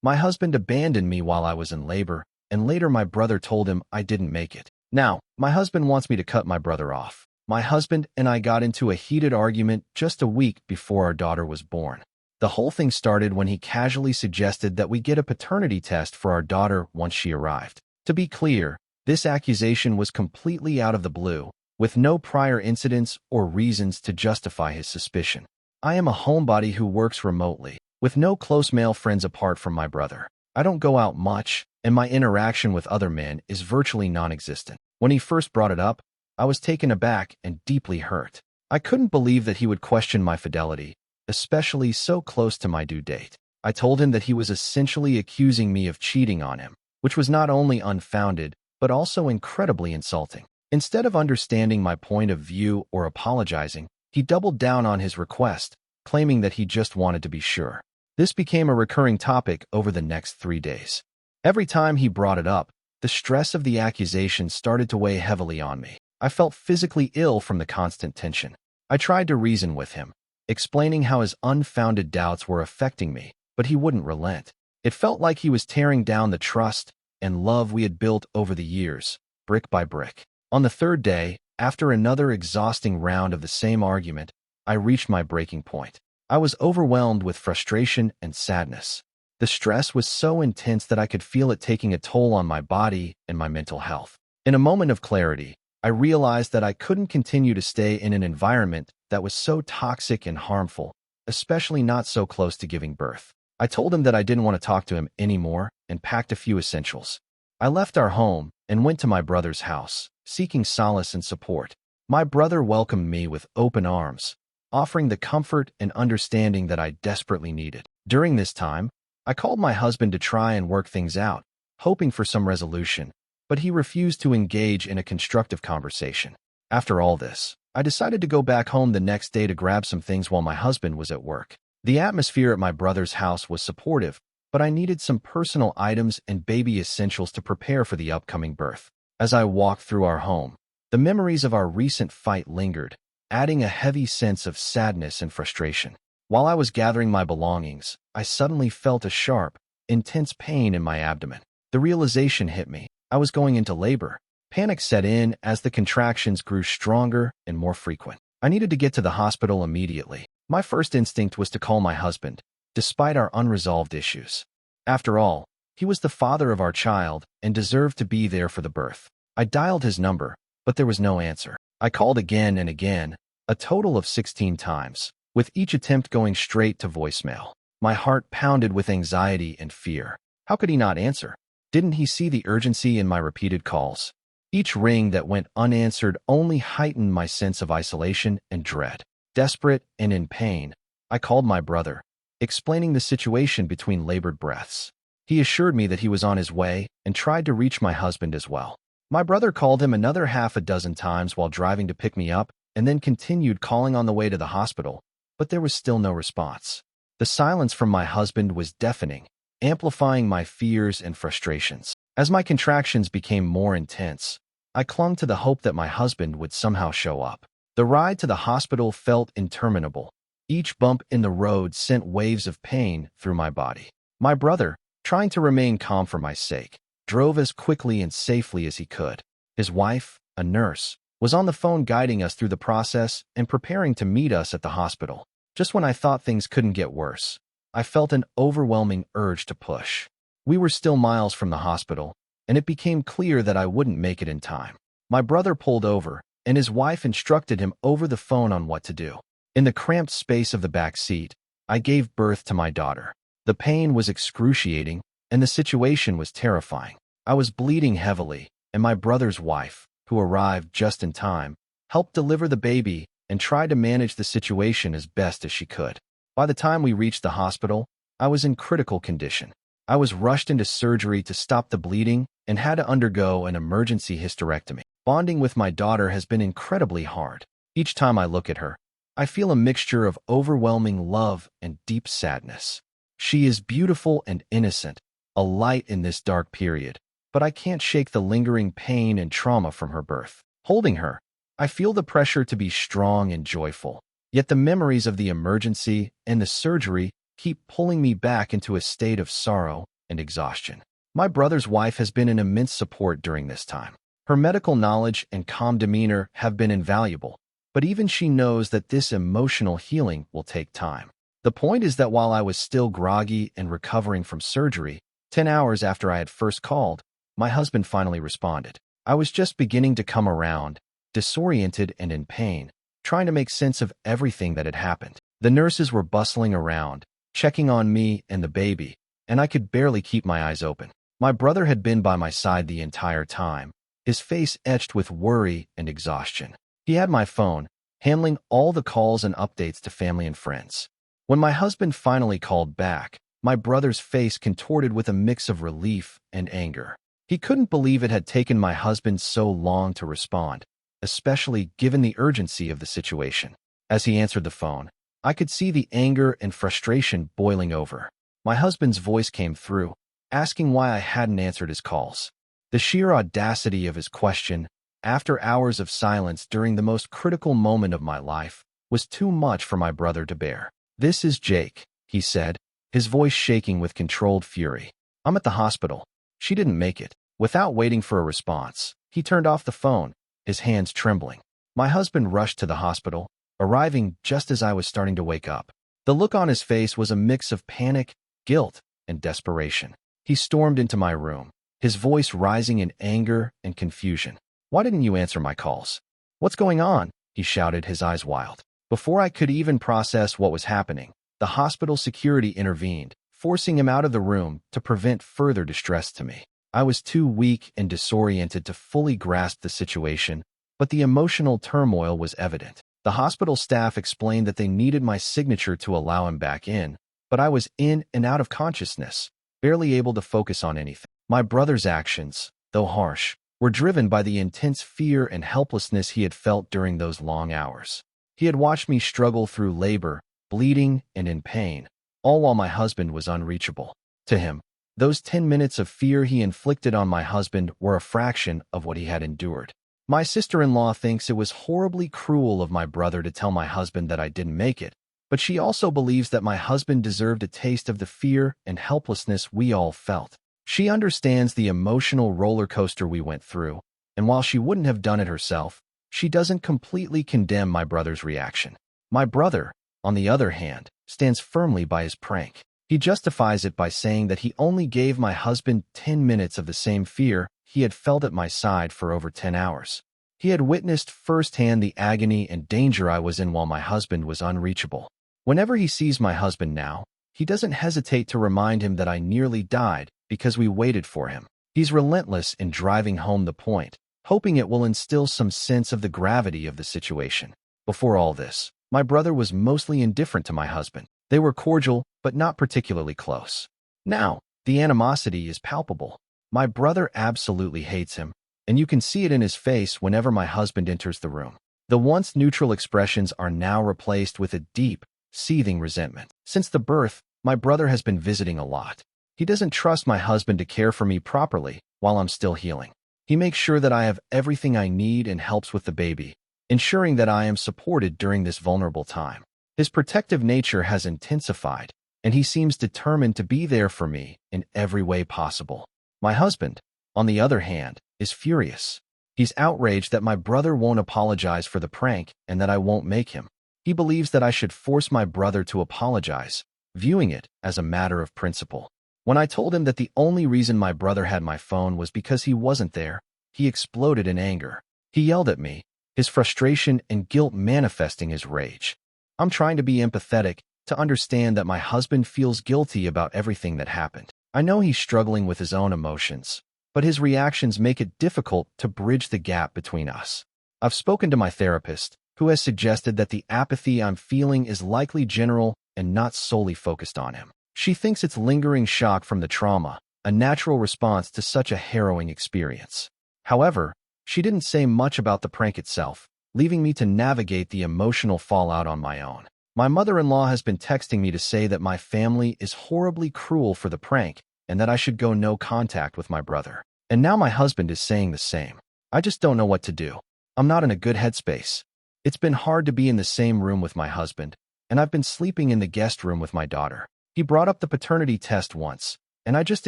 My husband abandoned me while I was in labor, and later my brother told him I didn't make it. Now, my husband wants me to cut my brother off. My husband and I got into a heated argument just a week before our daughter was born. The whole thing started when he casually suggested that we get a paternity test for our daughter once she arrived. To be clear, this accusation was completely out of the blue, with no prior incidents or reasons to justify his suspicion. I am a homebody who works remotely, with no close male friends apart from my brother. I don't go out much, and my interaction with other men is virtually non-existent. When he first brought it up, I was taken aback and deeply hurt. I couldn't believe that he would question my fidelity, especially so close to my due date. I told him that he was essentially accusing me of cheating on him, which was not only unfounded, but also incredibly insulting. Instead of understanding my point of view or apologizing, he doubled down on his request, claiming that he just wanted to be sure. This became a recurring topic over the next 3 days. Every time he brought it up, the stress of the accusation started to weigh heavily on me. I felt physically ill from the constant tension. I tried to reason with him, explaining how his unfounded doubts were affecting me, but he wouldn't relent. It felt like he was tearing down the trust and love we had built over the years, brick by brick. On the third day, after another exhausting round of the same argument, I reached my breaking point. I was overwhelmed with frustration and sadness. The stress was so intense that I could feel it taking a toll on my body and my mental health. In a moment of clarity, I realized that I couldn't continue to stay in an environment that was so toxic and harmful, especially not so close to giving birth. I told him that I didn't want to talk to him anymore and packed a few essentials. I left our home and went to my brother's house, seeking solace and support. My brother welcomed me with open arms, offering the comfort and understanding that I desperately needed. During this time, I called my husband to try and work things out, hoping for some resolution, but he refused to engage in a constructive conversation. After all this, I decided to go back home the next day to grab some things while my husband was at work. The atmosphere at my brother's house was supportive, but I needed some personal items and baby essentials to prepare for the upcoming birth. As I walked through our home, the memories of our recent fight lingered, adding a heavy sense of sadness and frustration. While I was gathering my belongings, I suddenly felt a sharp, intense pain in my abdomen. The realization hit me. I was going into labor. Panic set in as the contractions grew stronger and more frequent. I needed to get to the hospital immediately. My first instinct was to call my husband, despite our unresolved issues. After all, he was the father of our child and deserved to be there for the birth. I dialed his number, but there was no answer. I called again and again, a total of 16 times, with each attempt going straight to voicemail. My heart pounded with anxiety and fear. How could he not answer? Didn't he see the urgency in my repeated calls? Each ring that went unanswered only heightened my sense of isolation and dread. Desperate and in pain, I called my brother, explaining the situation between labored breaths. He assured me that he was on his way and tried to reach my husband as well. My brother called him another half a dozen times while driving to pick me up and then continued calling on the way to the hospital, but there was still no response. The silence from my husband was deafening, amplifying my fears and frustrations. As my contractions became more intense, I clung to the hope that my husband would somehow show up. The ride to the hospital felt interminable. Each bump in the road sent waves of pain through my body. My brother, trying to remain calm for my sake, drove as quickly and safely as he could. His wife, a nurse, was on the phone guiding us through the process and preparing to meet us at the hospital. Just when I thought things couldn't get worse, I felt an overwhelming urge to push. We were still miles from the hospital, and it became clear that I wouldn't make it in time. My brother pulled over, and his wife instructed him over the phone on what to do. In the cramped space of the back seat, I gave birth to my daughter. The pain was excruciating, and the situation was terrifying. I was bleeding heavily, and my brother's wife, who arrived just in time, helped deliver the baby and tried to manage the situation as best as she could. By the time we reached the hospital, I was in critical condition. I was rushed into surgery to stop the bleeding and had to undergo an emergency hysterectomy. Bonding with my daughter has been incredibly hard. Each time I look at her, I feel a mixture of overwhelming love and deep sadness. She is beautiful and innocent, a light in this dark period, but I can't shake the lingering pain and trauma from her birth. Holding her, I feel the pressure to be strong and joyful, yet the memories of the emergency and the surgery keep pulling me back into a state of sorrow and exhaustion. My brother's wife has been an immense support during this time. Her medical knowledge and calm demeanor have been invaluable, but even she knows that this emotional healing will take time. The point is that while I was still groggy and recovering from surgery, 10 hours after I had first called, my husband finally responded. I was just beginning to come around, disoriented and in pain, trying to make sense of everything that had happened. The nurses were bustling around, checking on me and the baby, and I could barely keep my eyes open. My brother had been by my side the entire time, his face etched with worry and exhaustion. He had my phone, handling all the calls and updates to family and friends. When my husband finally called back, my brother's face contorted with a mix of relief and anger. He couldn't believe it had taken my husband so long to respond, especially given the urgency of the situation. As he answered the phone, I could see the anger and frustration boiling over. My husband's voice came through, asking why I hadn't answered his calls. The sheer audacity of his question, after hours of silence during the most critical moment of my life, was too much for my brother to bear. "This is Jake," he said, his voice shaking with controlled fury. "I'm at the hospital. She didn't make it." Without waiting for a response, he turned off the phone, his hands trembling. My husband rushed to the hospital, arriving just as I was starting to wake up. The look on his face was a mix of panic, guilt, and desperation. He stormed into my room, his voice rising in anger and confusion. "Why didn't you answer my calls? What's going on?" he shouted, his eyes wild. Before I could even process what was happening, the hospital security intervened, forcing him out of the room to prevent further distress to me. I was too weak and disoriented to fully grasp the situation, but the emotional turmoil was evident. The hospital staff explained that they needed my signature to allow him back in, but I was in and out of consciousness, barely able to focus on anything. My brother's actions, though harsh, were driven by the intense fear and helplessness he had felt during those long hours. He had watched me struggle through labor, bleeding, and in pain, all while my husband was unreachable. To him, those 10 minutes of fear he inflicted on my husband were a fraction of what he had endured. My sister-in-law thinks it was horribly cruel of my brother to tell my husband that I didn't make it, but she also believes that my husband deserved a taste of the fear and helplessness we all felt. She understands the emotional roller coaster we went through, and while she wouldn't have done it herself, she doesn't completely condemn my brother's reaction. My brother, on the other hand, stands firmly by his prank. He justifies it by saying that he only gave my husband 10 minutes of the same fear he had felt at my side for over 10 hours. He had witnessed firsthand the agony and danger I was in while my husband was unreachable. Whenever he sees my husband now, he doesn't hesitate to remind him that I nearly died because we waited for him. He's relentless in driving home the point, hoping it will instill some sense of the gravity of the situation. Before all this, my brother was mostly indifferent to my husband. They were cordial, but not particularly close. Now, the animosity is palpable. My brother absolutely hates him, and you can see it in his face whenever my husband enters the room. The once neutral expressions are now replaced with a deep, seething resentment. Since the birth, my brother has been visiting a lot. He doesn't trust my husband to care for me properly while I'm still healing. He makes sure that I have everything I need and helps with the baby, ensuring that I am supported during this vulnerable time. His protective nature has intensified, and he seems determined to be there for me in every way possible. My husband, on the other hand, is furious. He's outraged that my brother won't apologize for the prank and that I won't make him. He believes that I should force my brother to apologize, viewing it as a matter of principle. When I told him that the only reason my brother had my phone was because he wasn't there, he exploded in anger. He yelled at me, his frustration and guilt manifesting his rage. I'm trying to be empathetic, to understand that my husband feels guilty about everything that happened. I know he's struggling with his own emotions, but his reactions make it difficult to bridge the gap between us. I've spoken to my therapist, who has suggested that the apathy I'm feeling is likely general and not solely focused on him. She thinks it's lingering shock from the trauma, a natural response to such a harrowing experience. However, she didn't say much about the prank itself, leaving me to navigate the emotional fallout on my own. My mother-in-law has been texting me to say that my family is horribly cruel for the prank and that I should go no contact with my brother. And now my husband is saying the same. I just don't know what to do. I'm not in a good headspace. It's been hard to be in the same room with my husband, and I've been sleeping in the guest room with my daughter. He brought up the paternity test once, and I just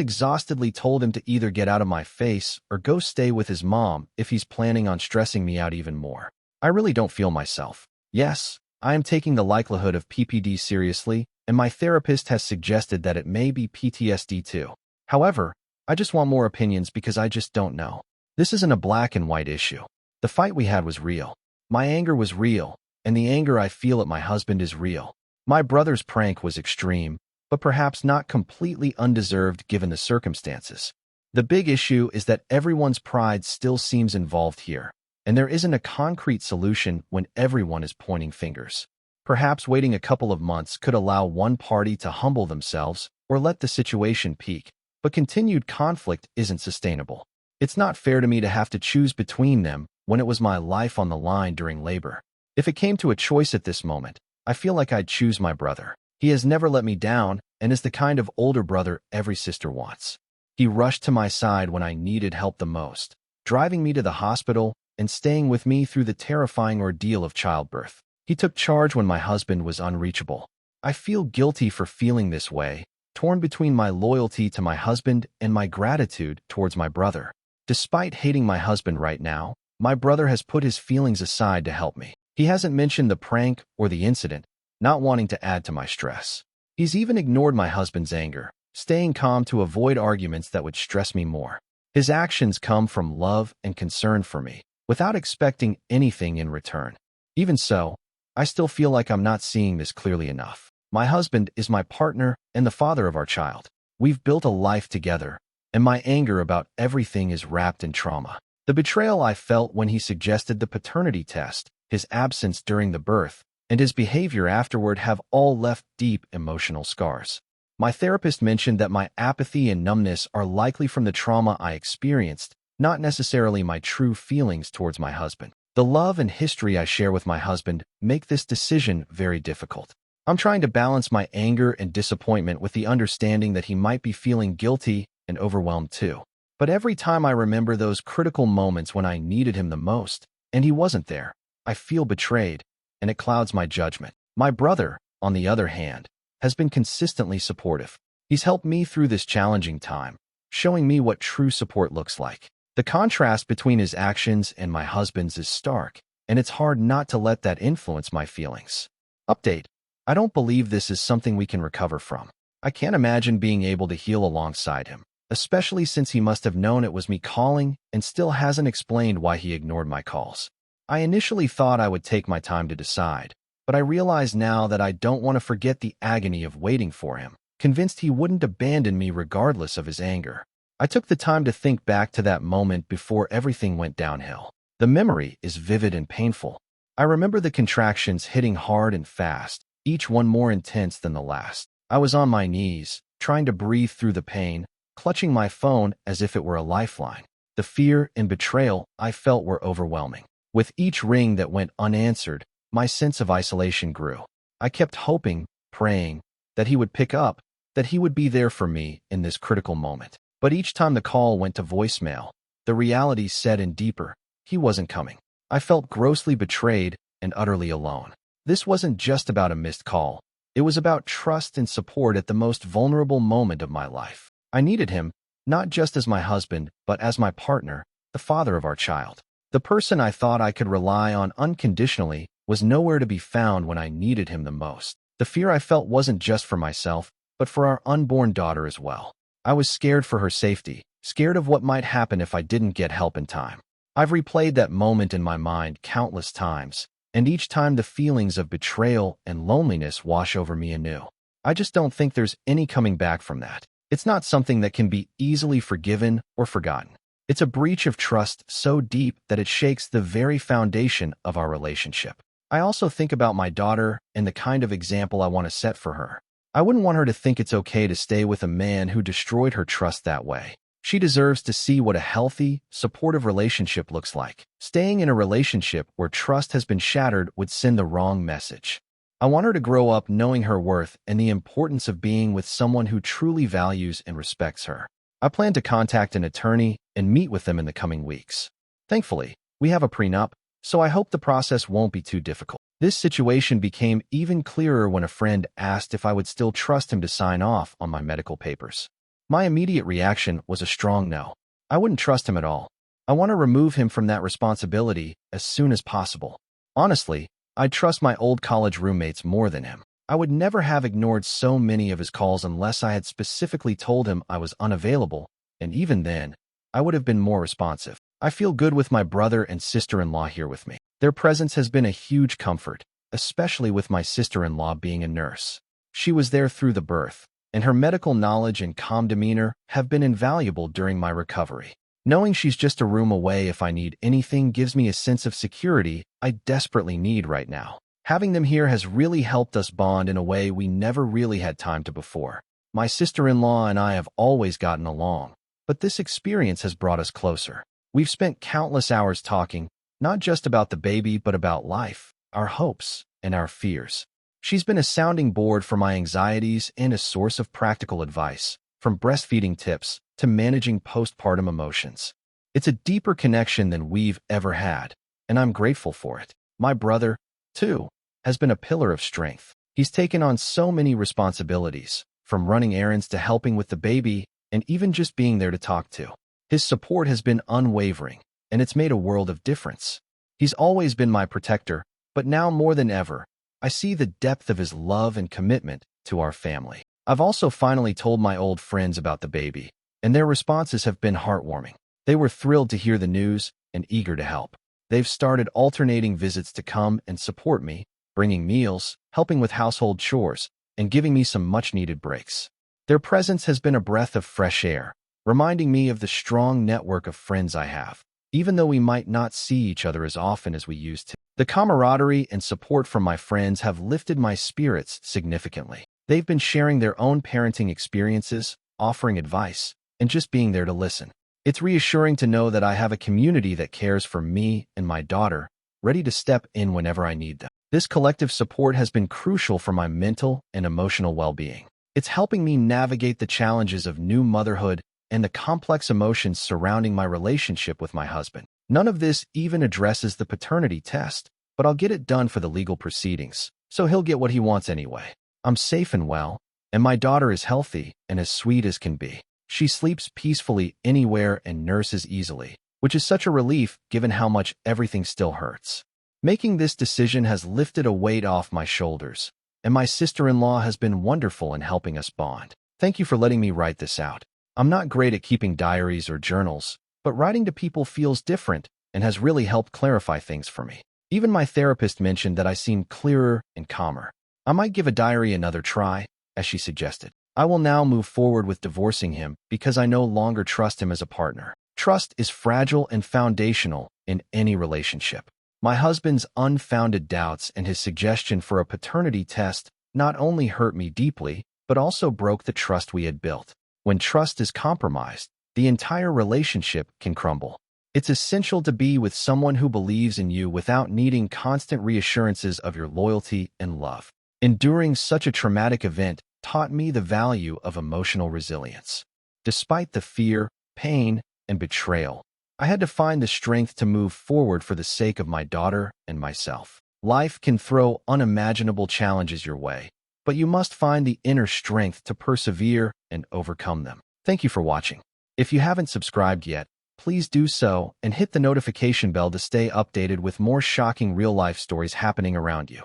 exhaustedly told him to either get out of my face or go stay with his mom if he's planning on stressing me out even more. I really don't feel myself. Yes, I am taking the likelihood of PPD seriously, and my therapist has suggested that it may be PTSD too. However, I just want more opinions because I just don't know. This isn't a black and white issue. The fight we had was real. My anger was real, and the anger I feel at my husband is real. My brother's prank was extreme, but perhaps not completely undeserved given the circumstances. The big issue is that everyone's pride still seems involved here, and there isn't a concrete solution when everyone is pointing fingers. Perhaps waiting a couple of months could allow one party to humble themselves or let the situation peak, but continued conflict isn't sustainable. It's not fair to me to have to choose between them when it was my life on the line during labor. If it came to a choice at this moment, I feel like I'd choose my brother. He has never let me down and is the kind of older brother every sister wants. He rushed to my side when I needed help the most, driving me to the hospital and staying with me through the terrifying ordeal of childbirth. He took charge when my husband was unreachable. I feel guilty for feeling this way, torn between my loyalty to my husband and my gratitude towards my brother. Despite hating my husband right now, my brother has put his feelings aside to help me. He hasn't mentioned the prank or the incident, not wanting to add to my stress. He's even ignored my husband's anger, staying calm to avoid arguments that would stress me more. His actions come from love and concern for me, without expecting anything in return. Even so, I still feel like I'm not seeing this clearly enough. My husband is my partner and the father of our child. We've built a life together, and my anger about everything is wrapped in trauma. The betrayal I felt when he suggested the paternity test, his absence during the birth, and his behavior afterward have all left deep emotional scars. My therapist mentioned that my apathy and numbness are likely from the trauma I experienced, not necessarily my true feelings towards my husband. The love and history I share with my husband make this decision very difficult. I'm trying to balance my anger and disappointment with the understanding that he might be feeling guilty and overwhelmed too. But every time I remember those critical moments when I needed him the most, and he wasn't there, I feel betrayed, and it clouds my judgment. My brother, on the other hand, has been consistently supportive. He's helped me through this challenging time, showing me what true support looks like. The contrast between his actions and my husband's is stark, and it's hard not to let that influence my feelings. Update: I don't believe this is something we can recover from. I can't imagine being able to heal alongside him, especially since he must have known it was me calling and still hasn't explained why he ignored my calls. I initially thought I would take my time to decide, but I realize now that I don't want to forget the agony of waiting for him, convinced he wouldn't abandon me regardless of his anger. I took the time to think back to that moment before everything went downhill. The memory is vivid and painful. I remember the contractions hitting hard and fast, each one more intense than the last. I was on my knees, trying to breathe through the pain, clutching my phone as if it were a lifeline. The fear and betrayal I felt were overwhelming. With each ring that went unanswered, my sense of isolation grew. I kept hoping, praying, that he would pick up, that he would be there for me in this critical moment. But each time the call went to voicemail, the reality set in deeper. He wasn't coming. I felt grossly betrayed and utterly alone. This wasn't just about a missed call. It was about trust and support at the most vulnerable moment of my life. I needed him, not just as my husband, but as my partner, the father of our child. The person I thought I could rely on unconditionally was nowhere to be found when I needed him the most. The fear I felt wasn't just for myself, but for our unborn daughter as well. I was scared for her safety, scared of what might happen if I didn't get help in time. I've replayed that moment in my mind countless times, and each time the feelings of betrayal and loneliness wash over me anew. I just don't think there's any coming back from that. It's not something that can be easily forgiven or forgotten. It's a breach of trust so deep that it shakes the very foundation of our relationship. I also think about my daughter and the kind of example I want to set for her. I wouldn't want her to think it's okay to stay with a man who destroyed her trust that way. She deserves to see what a healthy, supportive relationship looks like. Staying in a relationship where trust has been shattered would send the wrong message. I want her to grow up knowing her worth and the importance of being with someone who truly values and respects her. I plan to contact an attorney and meet with them in the coming weeks. Thankfully, we have a prenup, so I hope the process won't be too difficult. This situation became even clearer when a friend asked if I would still trust him to sign off on my medical papers. My immediate reaction was a strong no. I wouldn't trust him at all. I want to remove him from that responsibility as soon as possible. Honestly, I'd trust my old college roommates more than him. I would never have ignored so many of his calls unless I had specifically told him I was unavailable, and even then, I would have been more responsive. I feel good with my brother and sister-in-law here with me. Their presence has been a huge comfort, especially with my sister-in-law being a nurse. She was there through the birth, and her medical knowledge and calm demeanor have been invaluable during my recovery. Knowing she's just a room away if I need anything gives me a sense of security I desperately need right now. Having them here has really helped us bond in a way we never really had time to before. My sister-in-law and I have always gotten along, but this experience has brought us closer. We've spent countless hours talking, not just about the baby, but about life, our hopes, and our fears. She's been a sounding board for my anxieties and a source of practical advice, from breastfeeding tips to managing postpartum emotions. It's a deeper connection than we've ever had, and I'm grateful for it. My brother, too, has been a pillar of strength. He's taken on so many responsibilities, from running errands to helping with the baby, and even just being there to talk to. His support has been unwavering, and it's made a world of difference. He's always been my protector, but now more than ever, I see the depth of his love and commitment to our family. I've also finally told my old friends about the baby, and their responses have been heartwarming. They were thrilled to hear the news and eager to help. They've started alternating visits to come and support me, bringing meals, helping with household chores, and giving me some much-needed breaks. Their presence has been a breath of fresh air, reminding me of the strong network of friends I have, even though we might not see each other as often as we used to. The camaraderie and support from my friends have lifted my spirits significantly. They've been sharing their own parenting experiences, offering advice, and just being there to listen. It's reassuring to know that I have a community that cares for me and my daughter, ready to step in whenever I need them. This collective support has been crucial for my mental and emotional well-being. It's helping me navigate the challenges of new motherhood and the complex emotions surrounding my relationship with my husband. None of this even addresses the paternity test, but I'll get it done for the legal proceedings, so he'll get what he wants anyway. I'm safe and well, and my daughter is healthy and as sweet as can be. She sleeps peacefully anywhere and nurses easily, which is such a relief given how much everything still hurts. Making this decision has lifted a weight off my shoulders, and my sister-in-law has been wonderful in helping us bond. Thank you for letting me write this out. I'm not great at keeping diaries or journals, but writing to people feels different and has really helped clarify things for me. Even my therapist mentioned that I seem clearer and calmer. I might give a diary another try, as she suggested. I will now move forward with divorcing him because I no longer trust him as a partner. Trust is fragile and foundational in any relationship. My husband's unfounded doubts and his suggestion for a paternity test not only hurt me deeply, but also broke the trust we had built. When trust is compromised, the entire relationship can crumble. It's essential to be with someone who believes in you without needing constant reassurances of your loyalty and love. Enduring such a traumatic event taught me the value of emotional resilience. Despite the fear, pain, and betrayal, I had to find the strength to move forward for the sake of my daughter and myself. Life can throw unimaginable challenges your way, but you must find the inner strength to persevere and overcome them. Thank you for watching. If you haven't subscribed yet, please do so and hit the notification bell to stay updated with more shocking real-life stories happening around you.